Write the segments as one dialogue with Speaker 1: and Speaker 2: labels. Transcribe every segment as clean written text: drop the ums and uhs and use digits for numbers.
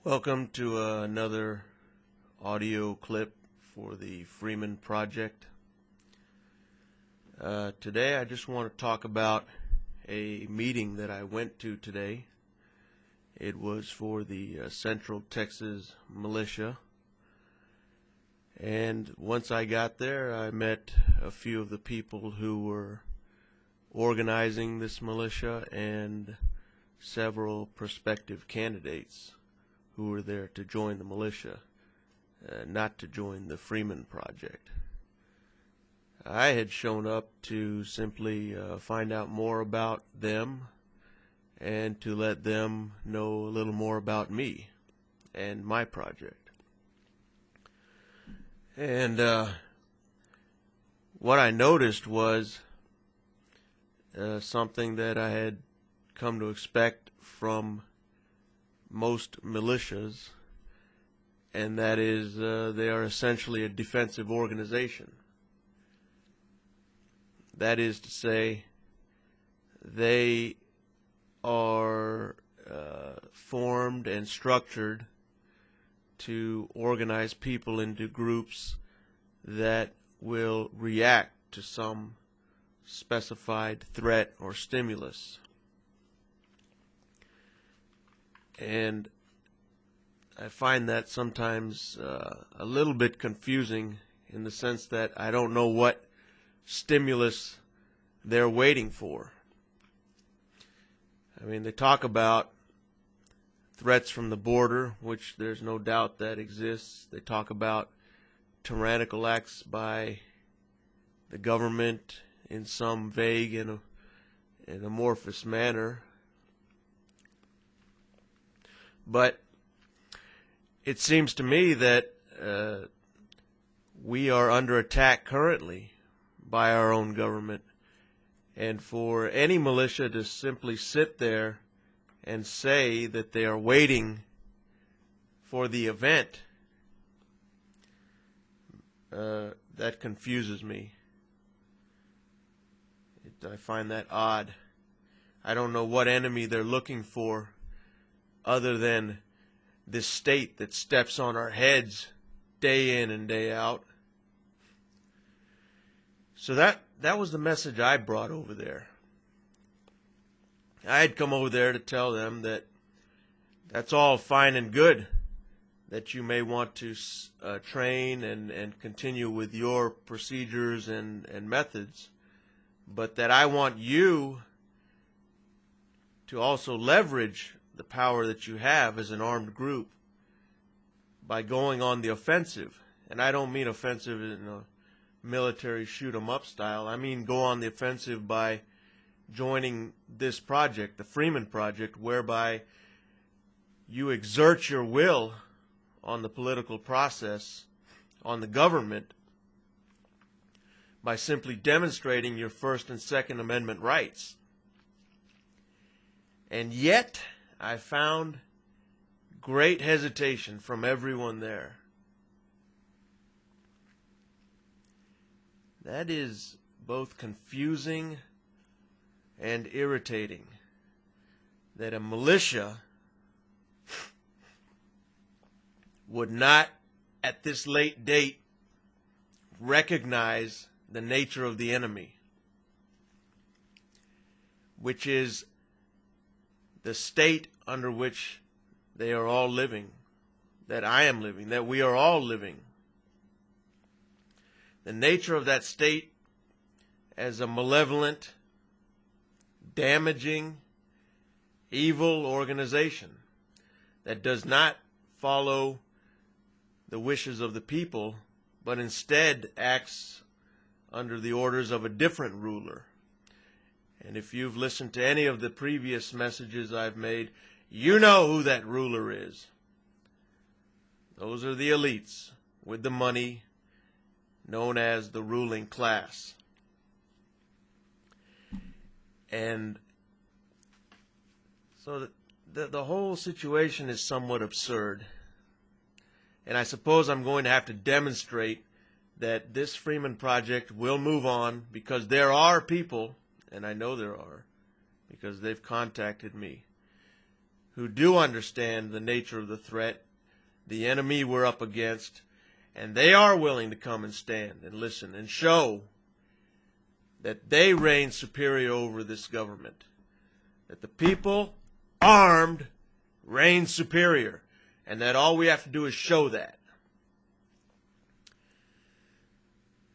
Speaker 1: Welcome to another audio clip for the Freeman Project. Today I just want to talk about a meeting that I went to today. It was for the Central Texas Militia, and once I got there I met a few of the people who were organizing this militia and several prospective candidates who were there to join the militia, not to join the Freeman Project. I had shown up to simply find out more about them and to let them know a little more about me and my project. And what I noticed was something that I had come to expect from most militias, and that is they are essentially a defensive organization. That is to say, they are formed and structured to organize people into groups that will react to some specified threat or stimulus. And I find that sometimes a little bit confusing, in the sense that I don't know what stimulus they're waiting for. I mean, they talk about threats from the border, which there's no doubt that exists. They talk about tyrannical acts by the government in some vague and amorphous manner. But it seems to me that we are under attack currently by our own government. And for any militia to simply sit there and say that they are waiting for the event, that confuses me. I find that odd. I don't know what enemy they're looking for, other than this state that steps on our heads day in and day out. So that was the message I brought over there. I had come over there to tell them that that's all fine and good, that you may want to train and continue with your procedures and methods, but that I want you to also leverage the power that you have as an armed group by going on the offensive. And I don't mean offensive in a military shoot-'em-up style. I mean go on the offensive by joining this project, the Freeman Project, whereby you exert your will on the political process, on the government, by simply demonstrating your First and Second Amendment rights. And yet I found great hesitation from everyone there. That is both confusing and irritating, that a militia would not, at this late date, recognize the nature of the enemy, which is the state under which they are all living, that I am living, that we are all living. The nature of that state as a malevolent, damaging, evil organization that does not follow the wishes of the people, but instead acts under the orders of a different ruler. And if you've listened to any of the previous messages I've made, you know who that ruler is. Those are the elites with the money, known as the ruling class. And so the whole situation is somewhat absurd. And I suppose I'm going to have to demonstrate that this Freeman Project will move on, because there are people, and I know there are, because they've contacted me, who do understand the nature of the threat, the enemy we're up against, and they are willing to come and stand and listen and show that they reign superior over this government, that the people armed reign superior, and that all we have to do is show that.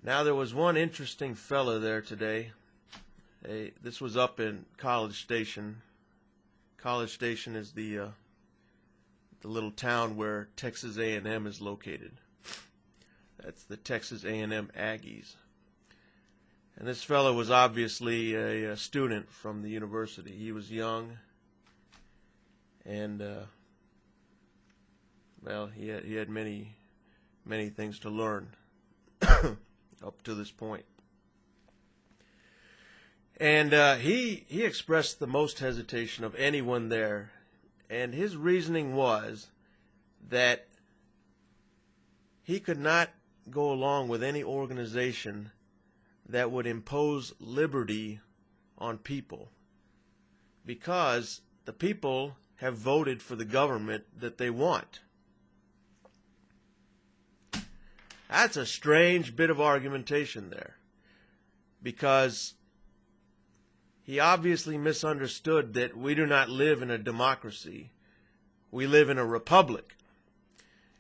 Speaker 1: Now, there was one interesting fella there today. This was up in College Station. College Station is the little town where Texas A&M is located. That's the Texas A&M Aggies. And this fellow was obviously a student from the university. He was young, and well, he had many things to learn up to this point. And he expressed the most hesitation of anyone there, and his reasoning was that he could not go along with any organization that would impose liberty on people, because the people have voted for the government that they want. That's a strange bit of argumentation there, because he obviously misunderstood that we do not live in a democracy. We live in a republic.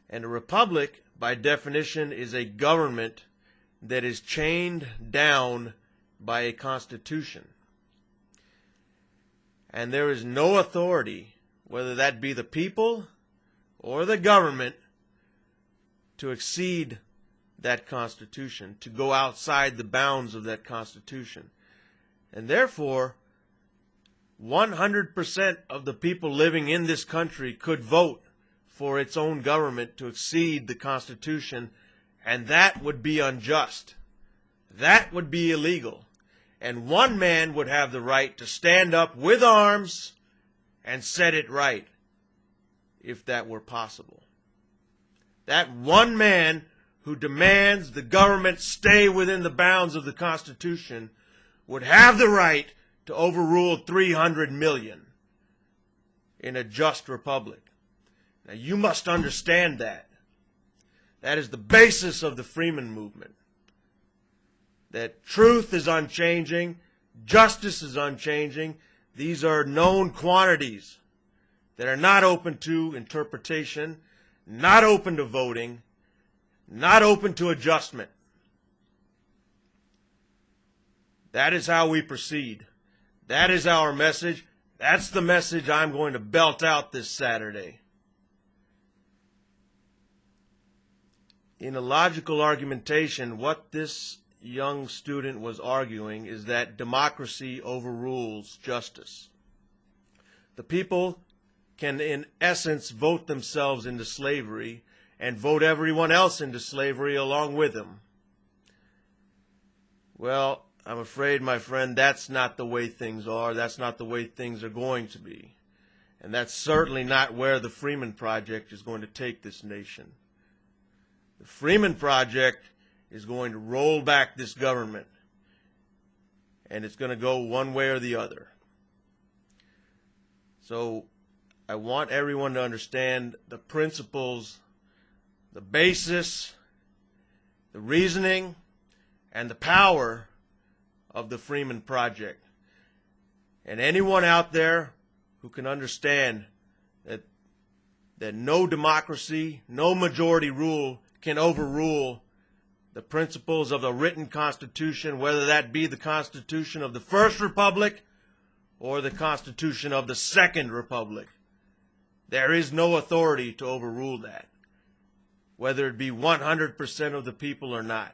Speaker 1: And a republic, by definition, is a government that is chained down by a constitution. And there is no authority, whether that be the people or the government, to exceed that constitution, to go outside the bounds of that constitution. And therefore, 100% of the people living in this country could vote for its own government to exceed the Constitution, and that would be unjust. That would be illegal. And one man would have the right to stand up with arms and set it right, if that were possible. That one man who demands the government stay within the bounds of the Constitution would have the right to overrule 300 million in a just republic. Now, you must understand that. That is the basis of the Freeman movement. That truth is unchanging, justice is unchanging. These are known quantities that are not open to interpretation, not open to voting, not open to adjustment. That is how we proceed. That is our message. That's the message I'm going to belt out this Saturday. In a logical argumentation, what this young student was arguing is that democracy overrules justice. The people can, in essence, vote themselves into slavery and vote everyone else into slavery along with them. Well, I'm afraid, my friend, that's not the way things are. That's not the way things are going to be. And that's certainly not where the Freeman Project is going to take this nation. The Freeman Project is going to roll back this government, and it's going to go one way or the other. So I want everyone to understand the principles, the basis, the reasoning, and the power of the Freeman Project. And anyone out there who can understand that no democracy, no majority rule can overrule the principles of the written Constitution, whether that be the Constitution of the First Republic or the Constitution of the Second Republic. There is no authority to overrule that, whether it be 100% of the people or not.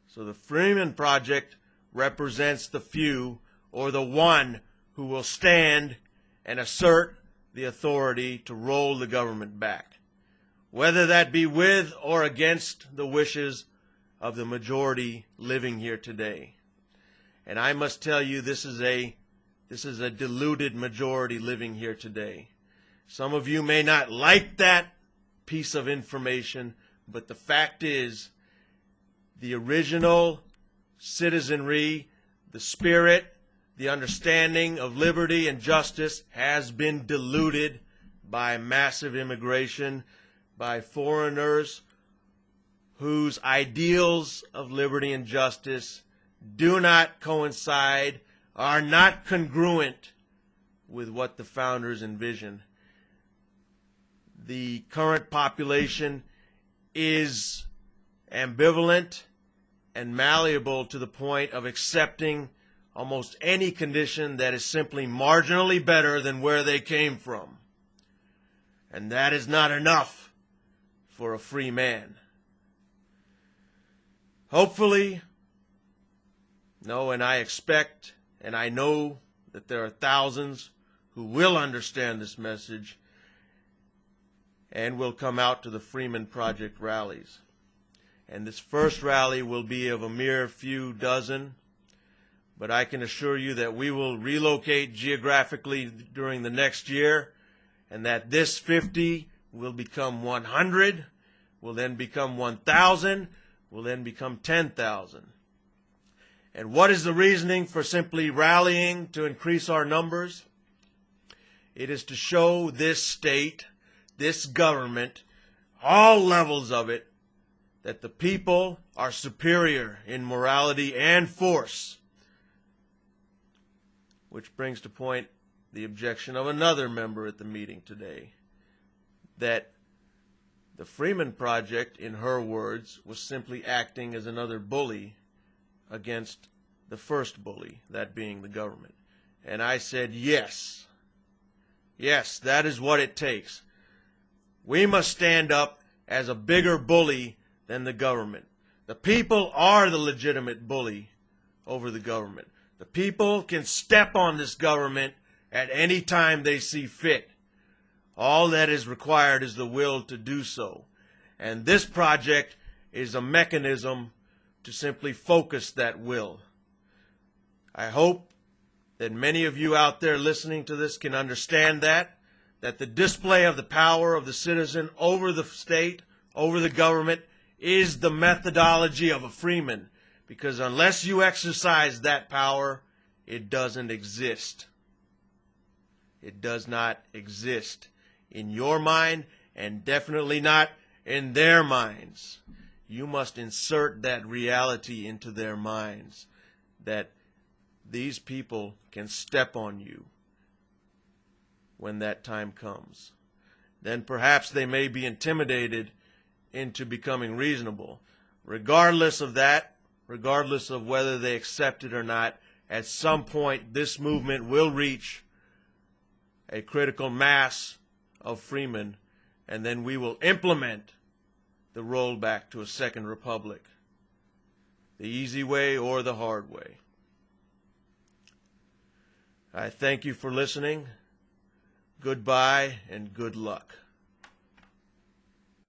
Speaker 1: So the Freeman Project represents the few, or the one who will stand and assert the authority to roll the government back, whether that be with or against the wishes of the majority living here today. And I must tell you, this is a deluded majority living here today. Some of you may not like that piece of information, but the fact is, the original citizenry, the spirit, the understanding of liberty and justice has been diluted by massive immigration, by foreigners whose ideals of liberty and justice do not coincide, are not congruent with what the founders envisioned. The current population is ambivalent and malleable to the point of accepting almost any condition that is simply marginally better than where they came from. And that is not enough for a free man. Hopefully, and I expect and I know that there are thousands who will understand this message and will come out to the Freemen Project rallies. And this first rally will be of a mere few dozen, but I can assure you that we will relocate geographically during the next year, and that this 50 will become 100, will then become 1,000, will then become 10,000. And what is the reasoning for simply rallying to increase our numbers? It is to show this state, this government, all levels of it, that the people are superior in morality and force. Which brings to point the objection of another member at the meeting today, that the Freemen Project, in her words, was simply acting as another bully against the first bully, that being the government. And I said, yes. Yes, that is what it takes. We must stand up as a bigger bully than the government. The people are the legitimate bully over the government. The people can step on this government at any time they see fit. All that is required is the will to do so. And this project is a mechanism to simply focus that will. I hope that many of you out there listening to this can understand that the display of the power of the citizen over the state, over the government, is the methodology of a freeman. Because unless you exercise that power, it doesn't exist. It does not exist in your mind, and definitely not in their minds. You must insert that reality into their minds, that these people can step on you when that time comes. Then perhaps they may be intimidated into becoming reasonable. Regardless of that, regardless of whether they accept it or not, at some point this movement will reach a critical mass of freemen, and then we will implement the rollback to a second republic, the easy way or the hard way. I thank you for listening. Goodbye and good luck.